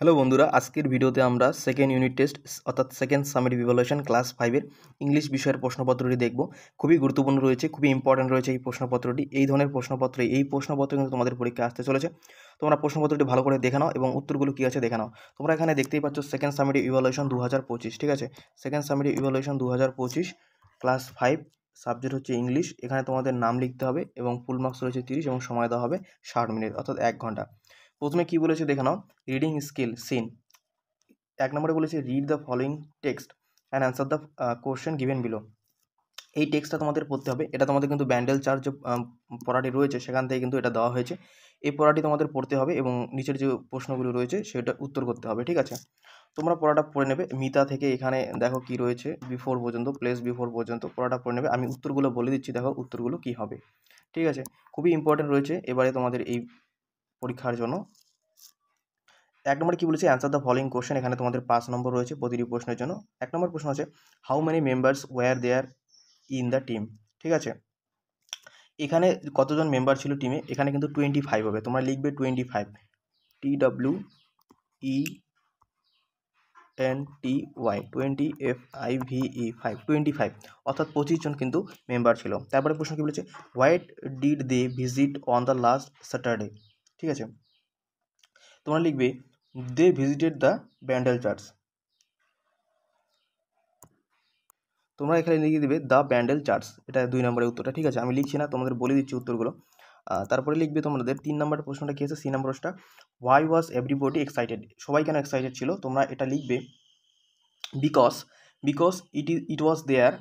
Hello বন্ধুরা, আজকের ভিডিওতে আমরা সেকেন্ড ইউনিট টেস্ট অর্থাৎ সেকেন্ড সামেটিভ ইভ্যালুয়েশন ক্লাস 5-এর ইংলিশ বিষয়ের প্রশ্নপত্রটি দেখব। খুবই গুরুত্বপূর্ণ রয়েছে, খুবই ইম্পর্ট্যান্ট রয়েছে এই প্রশ্নপত্রটি। এই ধরনের প্রশ্নপত্র কিন্তু তোমাদের পরীক্ষায় আসতে চলেছে। তোমরা প্রশ্নপত্রটি ভালো করে দেখে নাও এবং উত্তরগুলো কী আছে দেখে নাও। তোমরা এখানে দেখতেই পাচ্ছ সেকেন্ড সামেটিভ ইভ্যালুয়েশন 2025, ঠিক আছে? Second summative evaluation 2025 class 5, subject হচ্ছে ইংলিশ। এখানে তোমাদের নাম লিখতে হবে এবং ফুল মার্কস রয়েছে 30 এবং সময় দেওয়া হবে 60 মিনিট অর্থাৎ 1 ঘন্টা। প্রথমে কি বলেছে দেখে নাও। Reading skill scene. 1 নম্বরে বলেছে read the following text and answer the question given below. এই টেক্সটটা তোমাদের পড়তে হবে। এটা তোমাদের কিন্তু ব্যান্ডেল চার্জ যে পড়াটি রয়েছে সেখান থেকে কিন্তু এটা দেওয়া হয়েছে। এই পড়াটি তোমাদের পড়তে হবে এবং নিচের যে প্রশ্নগুলো রয়েছে সেটা উত্তর করতে হবে, ঠিক আছে? তোমরা পড়াটা পড়ে নেবে। মিতা থেকে এখানে দেখো কি রয়েছে, বিফোর পর্যন্ত, প্লেস বিফোর পর্যন্ত পড়াটা পড়ে নেবে। আমি উত্তরগুলো বলে দিচ্ছি, দেখো উত্তরগুলো কী হবে, ঠিক আছে? খুবই ইম্পর্টেন্ট রয়েছে এবারে তোমাদের এই পরীক্ষার জন্য। 1 নম্বরে কী বলেছে, অ্যান্সার দ্য ফলোয়িং কোশ্চেন। এখানে তোমাদের 5 নম্বর রয়েছে প্রতিটি প্রশ্নের জন্য। 1 নম্বর প্রশ্ন আছে how many members were there in the team, ঠিক আছে? এখানে কতজন মেম্বার ছিল টিমে, এখানে কিন্তু 25 হবে। তোমরা লিখবে 25, TWENTY 5 25, অর্থাৎ 25 জন কিন্তু মেম্বার ছিল। তারপরে প্রশ্ন কী বলেছে, what did they visit on the last Saturday, ঠিক আছে? তোমরা লিখবে they visited the Bandel church. তোমরা এখানে লিখে দেবে দ্য ব্যান্ডেল চার্চ, এটা 2 নম্বরের উত্তরটা, ঠিক আছে? আমি লিখছি না, তোমাদের বলে দিচ্ছি উত্তরগুলো। তারপরে লিখবে তোমাদের 3 নম্বরের প্রশ্নটা কী আছে, সি নম্বর প্রশ্নটা হোয়াই ওয়াজ এভরিবডি এক্সাইটেড, সবাই কেন এক্সাইটেড ছিল? তোমরা এটা লিখবে because it was their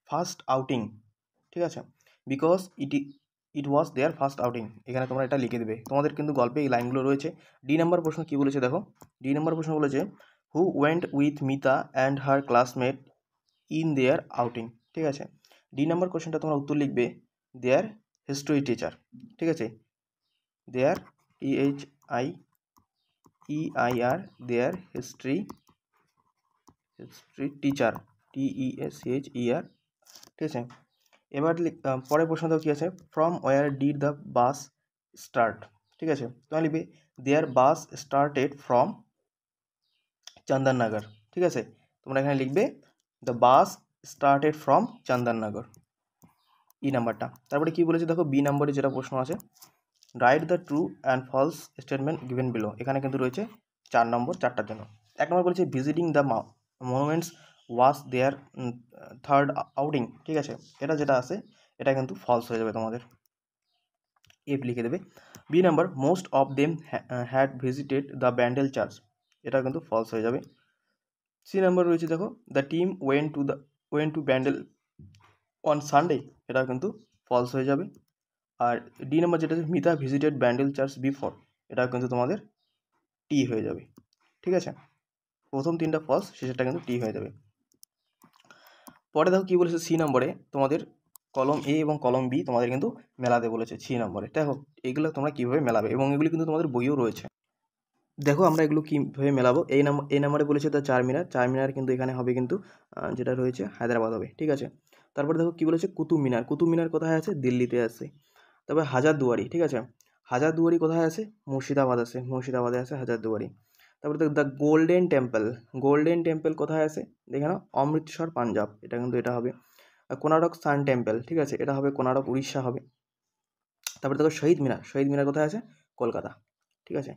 first outing, ঠিক আছে? Because it was their first outing, এখানে তোমরা এটা লিখে দেবে। তোমাদের কিন্তু গল্পে এই লাইনগুলো রয়েছে। ডি নম্বর প্রশ্ন কী বলেছে দেখো। ডি নম্বর প্রশ্ন বলেছে হু went with Mita and her classmate in their outing, ঠিক আছে? ডি নম্বর কোশ্চেনটা তোমরা উত্তর লিখবে দেয়ার হিস্ট্রি টিচার, ঠিক আছে? Their THIEIR their history teacher, TECHER, ঠিক আছে? এবার পরের প্রশ্নটা কী আছে, from where did the bus start, ঠিক আছে? তোমরা লিখবে their bus started from Chandannagar, ঠিক আছে? তোমরা এখানে লিখবে the bus started from Chandannagar, E নাম্বারটা। তারপরে কী বলেছে দেখো, বি নম্বরে যেটা প্রশ্ন আছে write the true and false statement given below. এখানে কিন্তু রয়েছে 4 নম্বর, 4টার জন্য। 1 নম্বর বলেছে visiting the monuments was their third outing, ঠিক আছে? এটা যেটা আছে এটা কিন্তু ফলস হয়ে যাবে, তোমাদের এফ লিখে দেবে। B number most of them had visited the Bandel church, এটা কিন্তু ফলস হয়ে যাবে। সি নাম্বার রয়েছে দেখো the team went to Bandel on Sunday, এটা কিন্তু ফলস হয়ে যাবে। আর ডি নাম্বার যেটা Mita visited Bandel church before, এটা কিন্তু তোমাদের টি হয়ে যাবে, ঠিক আছে? প্রথম 3টা ফলস, শেষেরটা কিন্তু টি হয়ে যাবে। পরে দেখো কী বলেছে সি নম্বরে, তোমাদের কলম এ এবং কলম বি তোমাদের কিন্তু মেলাতে বলেছে সি নম্বরে। দেখো এগুলো তোমরা কীভাবে মেলাবে এবং এগুলি কিন্তু তোমাদের বইও রয়েছে। দেখো আমরা এগুলো কীভাবে মেলাবো। এই নাম্বারে বলেছে দ্য চারমিনার কিন্তু এখানে হবে কিন্তু যেটা রয়েছে হায়দ্রাবাদ হবে, ঠিক আছে? তারপরে দেখো কী বলেছে কুতুব মিনার কোথায় আছে, দিল্লিতে আছে। তারপরে হাজারদুয়ারি, ঠিক আছে? হাজারদুয়ারি কোথায় আছে, মুর্শিদাবাদে আছে হাজারদুয়ারি। তারপরে দেখো দ্য গোল্ডেন টেম্পল কোথায় আছে, দেখে নাও অমৃতসর পাঞ্জাব, এটা কিন্তু এটা হবে। কোনারক সান টেম্পল, ঠিক আছে? এটা হবে কোনারক উড়িষ্যা হবে। তারপরে দেখো শহীদ মিনার কোথায় আছে, কলকাতা, ঠিক আছে?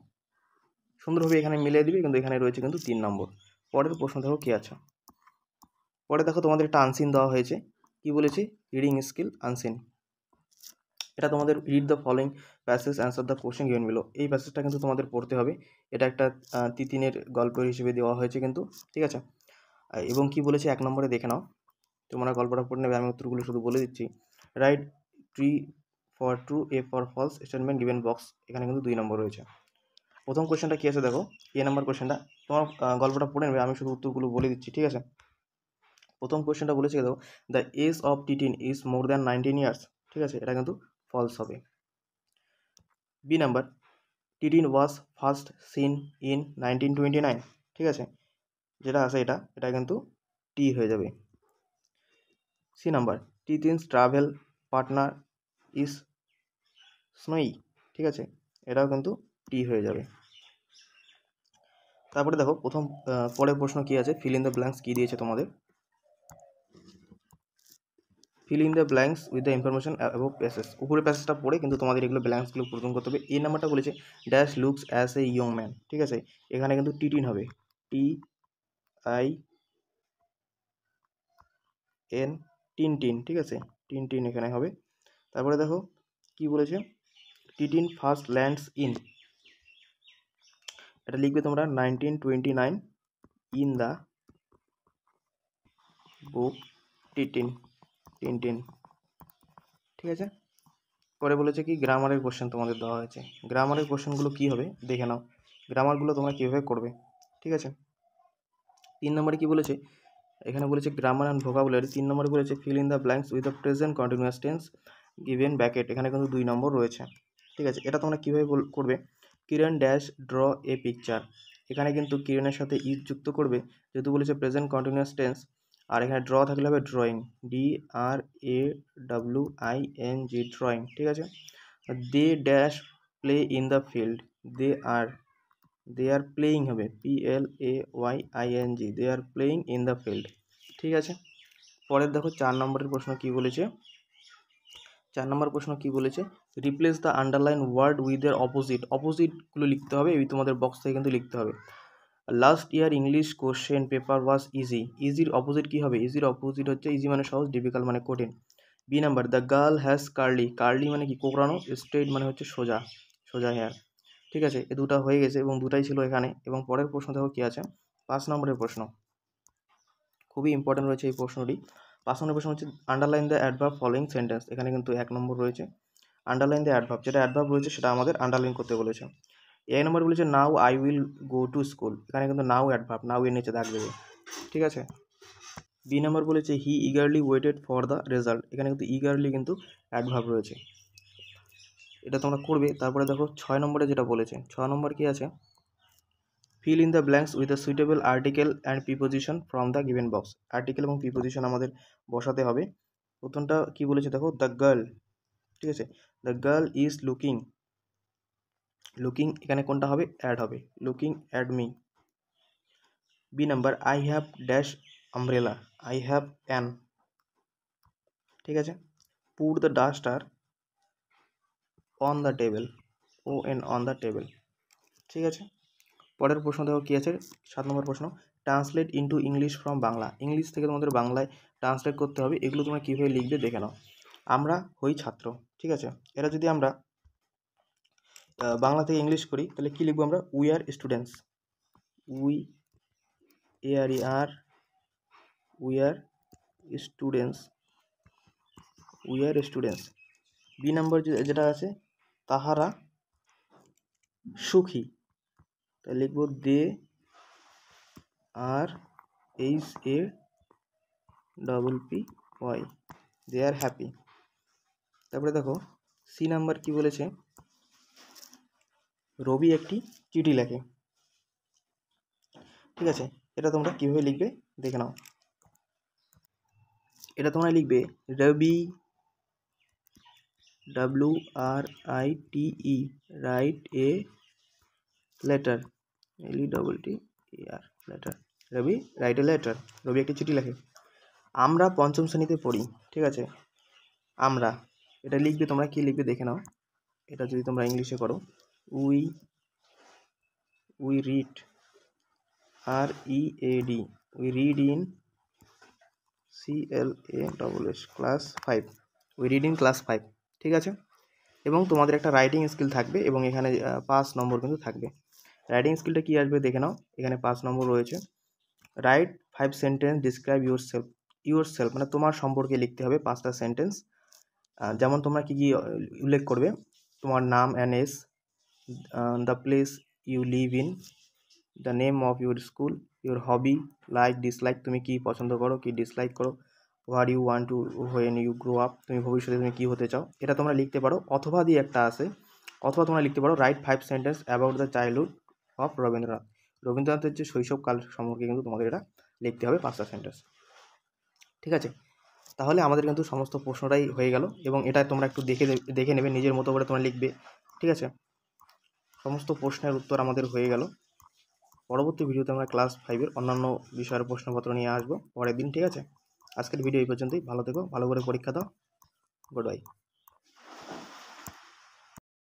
সুন্দরভাবে এখানে মিলিয়ে দিবে, কিন্তু এখানে রয়েছে কিন্তু 3 নম্বর। পরের প্রশ্ন দেখো কী আছে। পরে দেখো তোমাদের একটা আনসিন দেওয়া হয়েছে। কি বলেছি, রিডিং স্কিল আনসিন। এটা তোমাদের read the following passage answer the question given below, এই প্যাসেজটা কিন্তু তোমাদের পড়তে হবে। এটা একটা তিতিনের গল্প হিসেবে দেওয়া হয়েছে কিন্তু, ঠিক আছে? এবং কি বলেছে 1 নম্বরে দেখে নাও, তোমরা গল্পটা পড়ে নেবে, আমি উত্তরগুলো শুধু বলে দিচ্ছি। Right for true, A for false statement given box, এখানে কিন্তু 2 নম্বর রয়েছে। প্রথম কোশ্চেনটা কী আছে দেখো, এ নাম্বার কোশ্চেনটা তোমার গল্পটা পড়ে নেবে, আমি শুধু উত্তরগুলো বলে দিচ্ছি, ঠিক আছে? প্রথম কোশ্চেনটা বলেছে দেখো the age of Tintin is more than 19 years, ঠিক আছে? এটা কিন্তু ফলস হবে। B number Tintin was first seen in 1929, ঠিক আছে? যেটা আছে এটা কিন্তু টি হয়ে যাবে। C number Tintin's travel partner is Snowy, ঠিক আছে? এটাও কিন্তু টি হয়ে যাবে। তারপরে দেখো পরের প্রশ্ন কি আছে, ফিল ইন দ্য ব্ল্যাঙ্কস কি দিয়েছে তোমাদের, fill in the blanks with the information above passage. উপরে প্যাসেজটা পড়ে কিন্তু তোমাদের এগুলো ব্ল্যাঙ্কসগুলো পূরণ করতে হবে। এই নাম্বারটা বলেছে dash looks as a young man, ঠিক আছে, এখানে কিন্তু টিটিন হবে, TIN টিন, ঠিক আছে, টিন এখানে হবে। তারপরে দেখো কি বলেছে, টিটিন ফার্স্ট ল্যান্ডস ইন, এটা লিখবে তোমরা 1929 ইন দ্য বুক টিনটিন, ঠিক আছে। পরে বলেছে কি গ্রামারের কোশ্চেন তোমাদের দেওয়া হয়েছে, গ্রামারের কোশ্চেনগুলো কী হবে দেখে নাও, গ্রামারগুলো তোমরা কীভাবে করবে, ঠিক আছে। 3 নম্বরে কি বলেছে, এখানে বলেছে গ্রামার অ্যান্ড ভোকাবুলারি। 3 নম্বরে বলেছে fill in the blanks with the present continuous tense given bracket, এখানে কিন্তু 2 নম্বর রয়েছে, ঠিক আছে। এটা তোমরা কীভাবে করবে, কিরণ ড্যাশ ড্র এ পিকচার, এখানে কিন্তু কিরণের সাথে ইজ যুক্ত করবে, যেহেতু বলেছে প্রেজেন্ট কন্টিনিউয়াস টেন্স, আর এখানে ড্র থাকলে হবে ড্রয়িং, DRAWING, ড্রয়িং, ঠিক আছে। They dash play in the field, they are playing হবে, PLAYING, they are playing in the field, ঠিক আছে। পরের দেখো 4 নম্বরের প্রশ্ন কি বলেছে, 4 নম্বর প্রশ্ন কি বলেছে, replace the underline word with এর অপোজিটগুলো লিখতে হবে, এই তোমাদের বক্স থেকে কিন্তু লিখতে হবে। Last year English question paper was easier opposite কি হবে, ইজির অপোজিট হচ্ছে, ইজি মানে সহজ, ডিফিকাল্ট মানে কঠিন। B number, the girl has curly মানে কি কোকড়ানো, স্ট্রেট মানে হচ্ছে সোজা হেয়ার, ঠিক আছে। এ দুটো হয়ে গেছে এবং দুটাই ছিল এখানে। এবং পরের প্রশ্ন দেখো কি আছে, 5 নম্বরের প্রশ্ন, খুবই ইম্পর্টেন্ট রয়েছে এই প্রশ্নটি। 5 নম্বরের প্রশ্ন হচ্ছে underline the adverb following sentence, এখানে কিন্তু 1 নম্বর রয়েছে, আন্ডারলাইন দ্য অ্যাডভার্ব, যেটা অ্যাডভার্ব রয়েছে সেটা আমাদের আন্ডারলাইন করতে বলেছে। এই নম্বর বলেছে now I will go to school, এখানে কিন্তু নাও অ্যাডভার্ব, নাও এর নিচে দাগ দেবে, ঠিক আছে। বি নাম্বার বলেছে he eagerly waited for the result, এখানে কিন্তু ইগারলি কিন্তু অ্যাডভার্ব রয়েছে, এটা তোমরা করবে। তারপরে দেখো 6 নম্বরে যেটা বলেছে, 6 নম্বর কি আছে, fill in the blanks with the suitable article and preposition from the given box, article এবং প্রিপোজিশন আমাদের বসাতে হবে। প্রথমটা কি বলেছে দেখো, দ্য গার্ল, ঠিক আছে, দ্য গার্ল ইজ লুকিং, এখানে কোনটা হবে, অ্যাড হবে, looking at me. B number, I have dash umbrella, I have an, ঠিক আছে। Put the duster on the table, on the table, ঠিক আছে। পরের প্রশ্ন দেখো কী আছে, 7 নম্বর প্রশ্ন, translate into English from Bangla, English থেকে তোমাদের বাংলায় ট্রান্সলেট করতে হবে, এগুলো তোমরা কীভাবে লিখবে দেখে নাও। আমরা হই ছাত্র, ঠিক আছে, এটা যদি আমরা বাংলা থেকে ইংলিশ করি তাহলে কী লিখবো আমরা, we are students, we are we are students. B number যেটা আছে, তাহারা সুখী, তাই লিখবো দে আর HAPPY, দে আর হ্যাপি। তারপরে দেখো সি নাম্বার কি বলেছে, রবি একটি চিঠি লেখে, ঠিক আছে। এটা তোমরা কীভাবে লিখবে দেখে নাও, এটা তোমরা লিখবে Rabi, WRITE, write a letter, LETTER, letter, Rabi write a letter, Rabi একটি চিঠি লেখে। আমরা 5ম শ্রেণীতে পড়ি, ঠিক আছে, আমরা, এটা লিখবে তোমরা কি লিখবে দেখে নাও, এটা যদি তোমরা ইংলিশে করো, we read, READ, we read in CLASS class 5, we read in class 5, ঠিক আছে। এবং তোমাদের একটা রাইটিং স্কিল থাকবে এবং এখানে 5 নম্বর কিন্তু থাকবে। রাইটিং স্কিলটা কী আসবে দেখে নাও, এখানে 5 নম্বর রয়েছে, রাইট 5 সেন্টেন্স ডিসক্রাইব ইউরসেলফ মানে তোমার সম্পর্কে লিখতে হবে 5টা সেন্টেন্স। যেমন তোমরা কী কী উল্লেখ করবে, তোমার নাম and age, the place you live in, the name of your school, your hobby, like dislike, তুমি কি পছন্দ করো কি ডিসলাইক করো, what you want to when you grow up, তুমি ভবিষ্যতে তুমি কী হতে চাও, এটা তোমরা লিখতে পারো। অথবা দিয়ে একটা আছে, অথবা তোমরা লিখতে পারো right 5 sentence about the childhood of রবীন্দ্রনাথের যে শৈশবকাল সম্পর্কে কিন্তু তোমাদের এটা লিখতে হবে 5টা সেন্টেন্স, ঠিক আছে। তাহলে আমাদের কিন্তু সমস্ত প্রশ্নটাই হয়ে গেল এবং এটা তোমরা একটু দেখে নেবে, নিজের মতো করে তোমরা লিখবে, ঠিক আছে। সমস্ত প্রশ্নের উত্তর আমাদের হয়ে গেল। পরবর্তী ভিডিওতে আমরা ক্লাস 5-এর অন্যান্য বিষয়ের প্রশ্নপত্র নিয়ে আসবো পরের দিন, ঠিক আছে? আজকের ভিডিও এই পর্যন্তই। ভালো থেকো, ভালো করে পরীক্ষা দাও। Good bye.